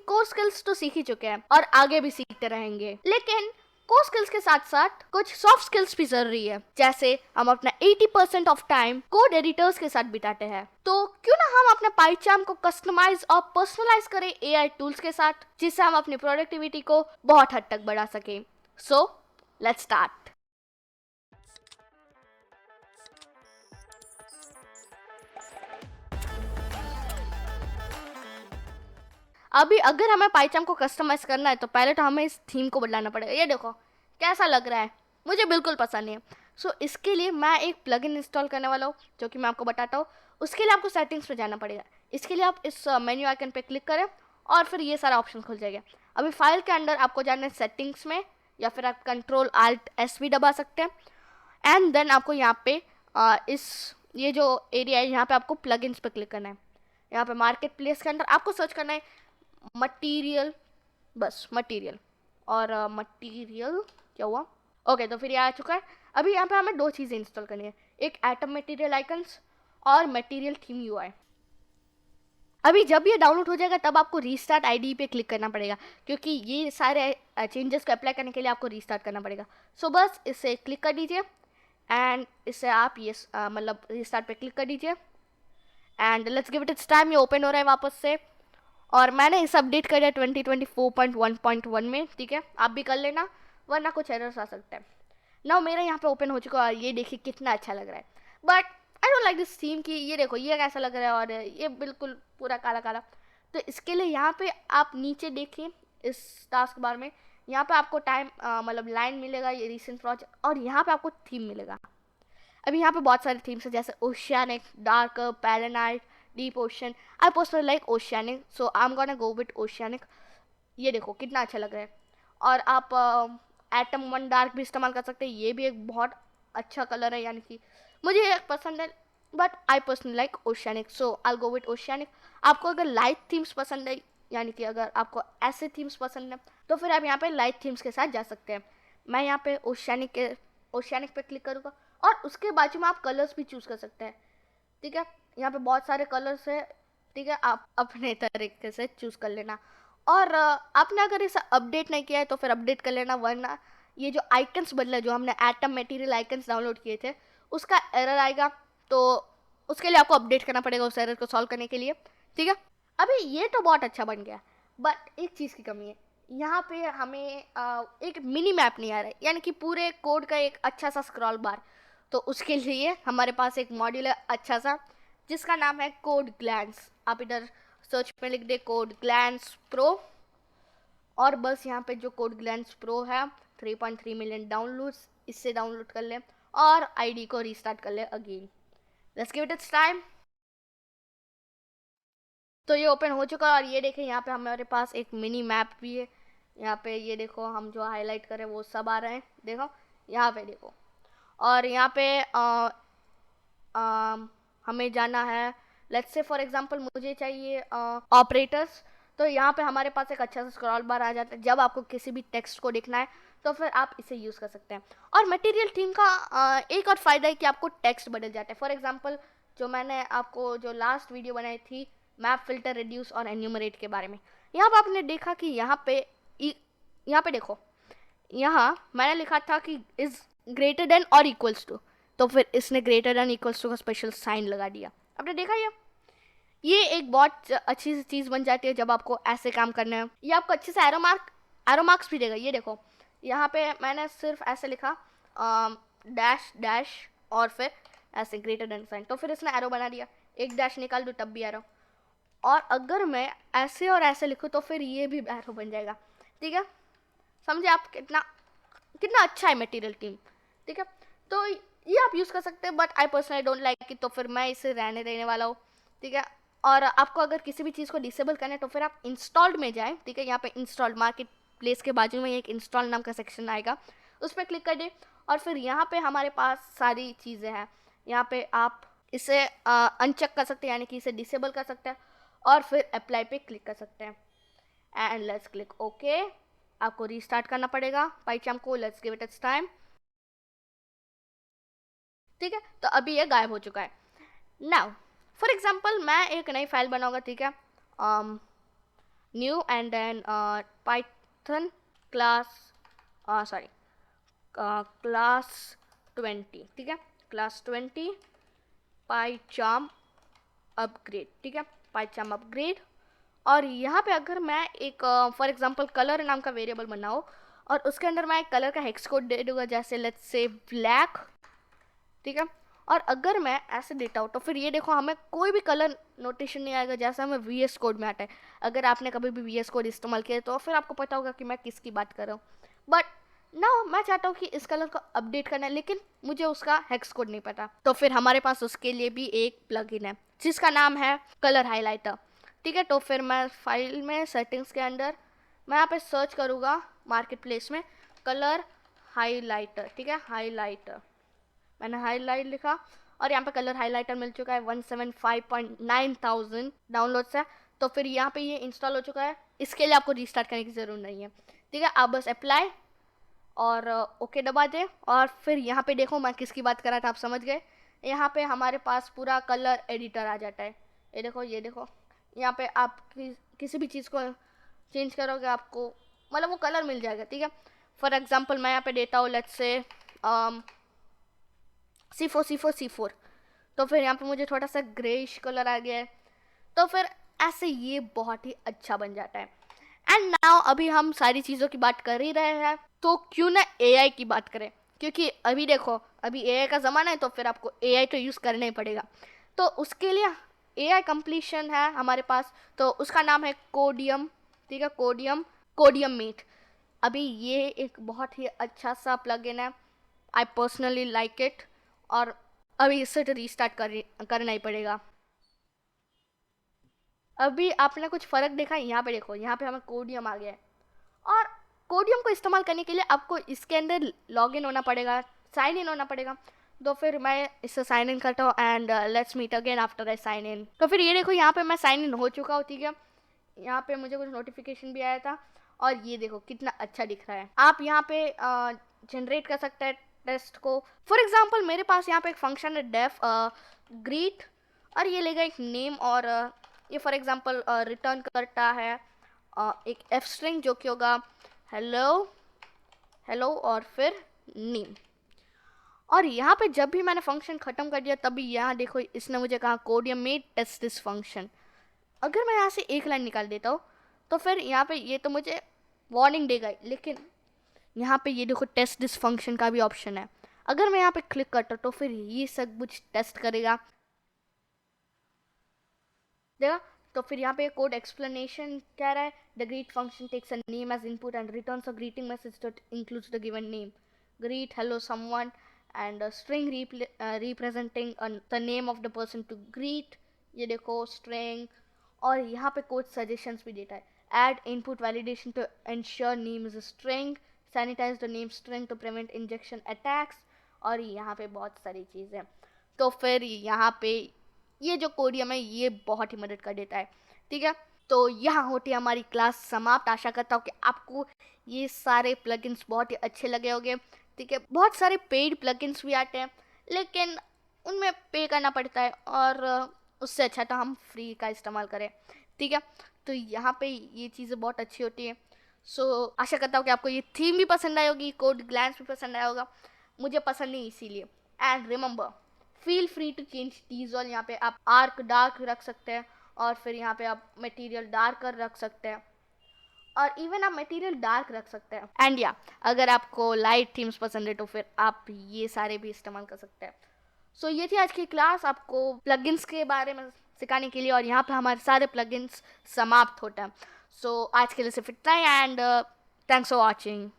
Core skills तो सीख ही चुके हैं और आगे भी सीखते रहेंगे, लेकिन कोर स्किल्स के साथ साथ कुछ सॉफ्ट स्किल्स भी जरूरी है। जैसे हम अपना 80% ऑफ टाइम कोड एडिटर्स के साथ बिताते हैं, तो क्यों ना हम अपने पाइचार्म को कस्टमाइज और पर्सनलाइज करें एआई टूल्स के साथ, जिससे हम अपनी प्रोडक्टिविटी को बहुत हद तक बढ़ा सकें। So let's start. अभी अगर हमें पाइचार्म को कस्टमाइज करना है तो पहले तो हमें इस थीम को बदलाना पड़ेगा। ये देखो कैसा लग रहा है, मुझे बिल्कुल पसंद नहीं है। सो इसके लिए मैं एक प्लगइन इंस्टॉल करने वाला हूँ, जो कि मैं आपको बताता हूँ। उसके लिए आपको सेटिंग्स पे जाना पड़ेगा। इसके लिए आप इस मेन्यू आइकन पे क्लिक करें और फिर ये सारा ऑप्शन खुल जाएगा। अभी फाइल के अंदर आपको जाना है सेटिंग्स में, या फिर आप कंट्रोल आल्ट एस भी दबा सकते हैं। एंड देन आपको यहाँ पे ये जो एरिया है यहाँ पे आपको प्लगइन्स पे क्लिक करना है। यहाँ पे मार्केट प्लेस के अंदर आपको सर्च करना है मटीरियल, बस मटीरियल। और मटीरियल क्या हुआ, ओके तो फिर ये आ चुका है। अभी यहाँ पे हमें दो चीज़ें इंस्टॉल करनी है, एक एटम मटेरियल आइकन्स और मटेरियल थीम यूआई। अभी जब ये डाउनलोड हो जाएगा तब आपको रीस्टार्ट आईडी पे क्लिक करना पड़ेगा, क्योंकि ये सारे चेंजेस को अप्लाई करने के लिए आपको रीस्टार्ट करना पड़ेगा। सो बस इसे क्लिक कर दीजिए एंड इससे आप ये मतलब रीस्टार्ट पे क्लिक कर दीजिए and let's give it it's time. ये ओपन हो रहा है वापस से, और मैंने इसे अपडेट कर दिया 2024.1.1 में। ठीक है, आप भी कर लेना वरना कुछ एरर्स आ सकते हैं। नाउ मेरा यहाँ पे ओपन हो चुका है और ये देखिए कितना अच्छा लग रहा है। But I don't like this theme की, ये देखो ये कैसा लग रहा है और ये बिल्कुल पूरा काला काला। तो इसके लिए यहाँ पे आप नीचे देखिए इस टास्क बार में, यहाँ पे आपको टाइम मतलब लाइन मिलेगा, ये रिसेंट प्रोजेक्ट, और यहाँ पे आपको थीम मिलेगा। अभी यहाँ पे बहुत सारे थीम्स हैं, जैसे oceanic, dark, paranight, deep ocean. I personally like oceanic, so I am gonna go with oceanic. ये देखो कितना अच्छा लग रहा है। और आप एटम वन डार्क भी इस्तेमाल कर सकते हैं, ये भी एक बहुत अच्छा कलर है, यानी कि मुझे ये पसंद है। But I personally like oceanic, so I go with oceanic. आपको अगर लाइट थीम्स पसंद है, यानी कि अगर आपको ऐसे थीम्स पसंद है, तो फिर आप यहाँ पे लाइट थीम्स के साथ जा सकते हैं। मैं यहाँ पे ओशियानिक पे क्लिक करूँगा और उसके बाजू में आप कलर्स भी चूज़ कर सकते हैं। ठीक है, यहाँ पे बहुत सारे कलर्स है। ठीक है, आप अपने तरीके से चूज़ कर लेना। और आपने अगर इसे अपडेट नहीं किया है तो फिर अपडेट कर लेना, वरना ये जो आइकन्स बदला, जो हमने एटम मटेरियल आइकन्स डाउनलोड किए थे, उसका एरर आएगा। तो उसके लिए आपको अपडेट करना पड़ेगा उस एरर को सॉल्व करने के लिए। ठीक है, अभी ये तो बहुत अच्छा बन गया, बट एक चीज़ की कमी है। यहाँ पे हमें एक मिनी मैप नहीं आ रहा है, यानी कि पूरे कोड का एक अच्छा सा स्क्रॉल बार। तो उसके लिए हमारे पास एक मॉड्यूल है अच्छा सा, जिसका नाम है कोड ग्लैंस। आप इधर सर्च में लिख दे कोड ग्लैंस प्रो, और बस यहाँ पे जो कोड ग्लैंस प्रो है 3.3 मिलियन डाउनलोड्स, इससे डाउनलोड कर लें और आईडी को रीस्टार्ट कर लें again. Let's give it it's time. तो ये ओपन हो चुका है और ये देखें यहाँ पे हमारे पास एक मिनी मैप भी है। यहाँ पे ये देखो हम जो हाईलाइट करें वो सब आ रहे हैं, देखो यहाँ पे देखो। और यहाँ पे हमें जाना है, लेट्स से फॉर एग्जांपल मुझे चाहिए ऑपरेटर्स। तो यहाँ पे हमारे पास एक अच्छा सा स्क्रॉल बार आ जाता है। जब आपको किसी भी टेक्स्ट को देखना है तो फिर आप इसे यूज़ कर सकते हैं। और मटेरियल थीम का एक और फ़ायदा है कि आपको टेक्स्ट बदल जाता है। फॉर एग्जांपल जो मैंने आपको जो लास्ट वीडियो बनाई थी मैप फिल्टर रिड्यूस और एन्यूमरेट के बारे में, यहाँ पर आपने देखा कि यहाँ पे देखो, यहाँ मैंने लिखा था कि इज़ ग्रेटर देन और इक्वल्स टू, तो फिर इसने ग्रेटर देन इक्वल्स टू का स्पेशल साइन लगा दिया। आपने देखा ये एक बहुत अच्छी सी चीज़ बन जाती है जब आपको ऐसे काम करना है। ये आपको अच्छे से एरो मार्क्स भी देगा। ये देखो यहाँ पे मैंने सिर्फ ऐसे लिखा डैश डैश और फिर ऐसे ग्रेटर देन साइन, तो फिर इसने एरो बना दिया। एक डैश निकाल दूँ तब भी एरो, और अगर मैं ऐसे और ऐसे लिखूँ तो फिर ये भी एरो बन जाएगा। ठीक है, समझे आप कितना कितना अच्छा है मटेरियल थीम। ठीक है, तो ये आप यूज़ कर सकते हैं, but I personally don't like it, तो फिर मैं इसे रहने देने वाला हूँ। ठीक है, और आपको अगर किसी भी चीज़ को डिसेबल करना है तो फिर आप इंस्टॉल्ड में जाएं। ठीक है, यहाँ पे इंस्टॉल्ड मार्केट प्लेस के बाजू में एक इंस्टॉल नाम का सेक्शन आएगा, उस पर क्लिक कर दें और फिर यहाँ पे हमारे पास सारी चीज़ें हैं। यहाँ पे आप इसे अनचेक कर सकते हैं, यानी कि इसे डिसेबल कर सकते हैं, और फिर अप्लाई पे क्लिक कर सकते हैं एंड लेट्स क्लिक ओके। आपको रीस्टार्ट करना पड़ेगा पाइचार्म को। Let's give it it's time. ठीक है, तो अभी ये गायब हो चुका है। नाउ फॉर एग्जांपल मैं एक नई फाइल बनाऊंगा। ठीक है, new and then python class sorry class 20, ठीक है, क्लास 20 पाइचाम अपग्रेड, ठीक है, पाइचाम अपग्रेड। और यहाँ पे अगर मैं एक फॉर एग्जांपल कलर नाम का वेरिएबल बनाओ और उसके अंदर मैं एक कलर का हेक्स कोड दे दूंगा, जैसे लेट्स से ब्लैक, ठीक है। और अगर मैं ऐसे देता हूँ तो फिर ये देखो हमें कोई भी कलर नोटेशन नहीं आएगा जैसा हमें VS कोड में आता है। अगर आपने कभी भी VS कोड इस्तेमाल किया तो फिर आपको पता होगा कि मैं किसकी बात कर रहा हूँ। बट ना मैं चाहता हूँ कि इस कलर को अपडेट करना है, लेकिन मुझे उसका हेक्स कोड नहीं पता, तो फिर हमारे पास उसके लिए भी एक प्लगइन है जिसका नाम है कलर हाइलाइटर, ठीक है। तो फिर मैं फाइल में सेटिंग्स के अंदर मैं यहाँ पे सर्च करूँगा मार्केट प्लेस में कलर हाइलाइटर, ठीक है, हाइलाइटर, मैंने हाईलाइट लिखा और यहाँ पे कलर हाइलाइटर मिल चुका है 175.9 थाउजेंड डाउनलोड्स है। तो फिर यहाँ पे ये इंस्टॉल हो चुका है, इसके लिए आपको रीस्टार्ट करने की ज़रूरत नहीं है, ठीक है। आप बस अप्लाई और ओके दबा दें और फिर यहाँ पे देखो मैं किसकी बात कर रहा था, आप समझ गए। यहाँ पे हमारे पास पूरा कलर एडिटर आ जाता है, ये देखो यहाँ पे आप किसी भी चीज़ को चेंज करोगे आपको मतलब वो कलर मिल जाएगा, ठीक है। फॉर एग्जांपल मैं यहाँ पे देता हूँ लेट्स से C4, तो फिर यहाँ पे मुझे थोड़ा सा ग्रेइश कलर आ गया है, तो फिर ऐसे ये बहुत ही अच्छा बन जाता है। एंड नाउ अभी हम सारी चीज़ों की बात कर ही रहे हैं तो क्यों ना AI की बात करें, क्योंकि अभी देखो अभी AI का ज़माना है तो फिर आपको AI तो यूज़ करना ही पड़ेगा। तो उसके लिए AI कंप्लीशन है हमारे पास, तो उसका नाम है कोडियम, ठीक है, कोडियम मीट। अभी ये एक बहुत ही अच्छा सा प्लगइन है, आई पर्सनली लाइक इट, और अभी इससे तो रीस्टार्ट करना ही पड़ेगा। अभी आपने कुछ फ़र्क देखा है, यहाँ पे देखो यहाँ पे हमें कोडियम आ गया है और कोडियम को इस्तेमाल करने के लिए आपको इसके अंदर लॉगिन होना पड़ेगा, साइन इन होना पड़ेगा। तो फिर मैं इससे साइन इन करता हूँ and let's meet again after I sign in. तो फिर ये देखो यहाँ पे मैं साइन इन हो चुका हूँ, ठीक है। यहाँ पे मुझे कुछ नोटिफिकेशन भी आया था और ये देखो कितना अच्छा दिख रहा है। आप यहाँ पे जनरेट कर सकते हैं टेस्ट को। फॉर एग्जांपल मेरे पास यहाँ पे एक फंक्शन है डेफ ग्रीट और ये लेगा एक नेम और ये फॉर एग्जांपल रिटर्न करता है एक एफ स्ट्रिंग जो कि होगा हेलो और फिर नेम। और यहाँ पे जब भी मैंने फंक्शन ख़त्म कर दिया तभी यहाँ देखो इसने मुझे कहा कोडियम मेड टेस्ट दिस फंक्शन। अगर मैं यहाँ से एक लाइन निकाल देता हूँ तो फिर यहाँ पे ये तो मुझे वार्निंग देगा ही, लेकिन यहाँ पे ये देखो टेस्ट दिस फंक्शन का भी ऑप्शन है। अगर मैं यहाँ पे क्लिक करता हूँ तो फिर ये सब कुछ टेस्ट करेगा, देखा। तो फिर यहाँ पे कोड एक्सप्लेनेशन कह रहा है the greet function takes a name as input and returns a greeting message that includes the given name, greet hello someone and string representing the name of the person to greet, ये देखो string. और यहाँ पे code suggestions भी देता है, add input validation to ensure name is a string, sanitize the name string to prevent injection attacks, और यहाँ पे बहुत सारी चीज़ें। तो फिर यहाँ पे ये जो कोडियम है ये बहुत ही मदद कर देता है, ठीक है। तो यहाँ होती है हमारी क्लास समाप्त। आशा करता हूँ कि आपको ये सारे प्लगइन्स बहुत ही अच्छे लगे होंगे, ठीक है। बहुत सारे पेड प्लगइन्स भी आते हैं लेकिन उनमें पे करना पड़ता है और उससे अच्छा तो हम फ्री का इस्तेमाल करें, ठीक है। तो यहाँ पे ये चीज़ें बहुत अच्छी होती हैं। सो आशा करता हूँ कि आपको ये थीम भी पसंद आई होगी, कोड ग्लैंस भी पसंद आया होगा, मुझे पसंद नहीं इसीलिए। And remember feel free to change these all. यहाँ पे आप आर्क डार्क रख सकते हैं और फिर यहाँ पे आप मटेरियल डार्कर रख सकते हैं और इवन आप मटेरियल डार्क रख सकते हैं। एंड या अगर आपको लाइट थीम्स पसंद है तो फिर आप ये सारे भी इस्तेमाल कर सकते हैं। सो ये थी आज की क्लास आपको प्लगइन्स के बारे में सिखाने के लिए और यहाँ पे हमारे सारे प्लगइन्स समाप्त होते हैं। सो आज के लिए सिर्फ इतना ही एंड थैंक्स फॉर वॉचिंग।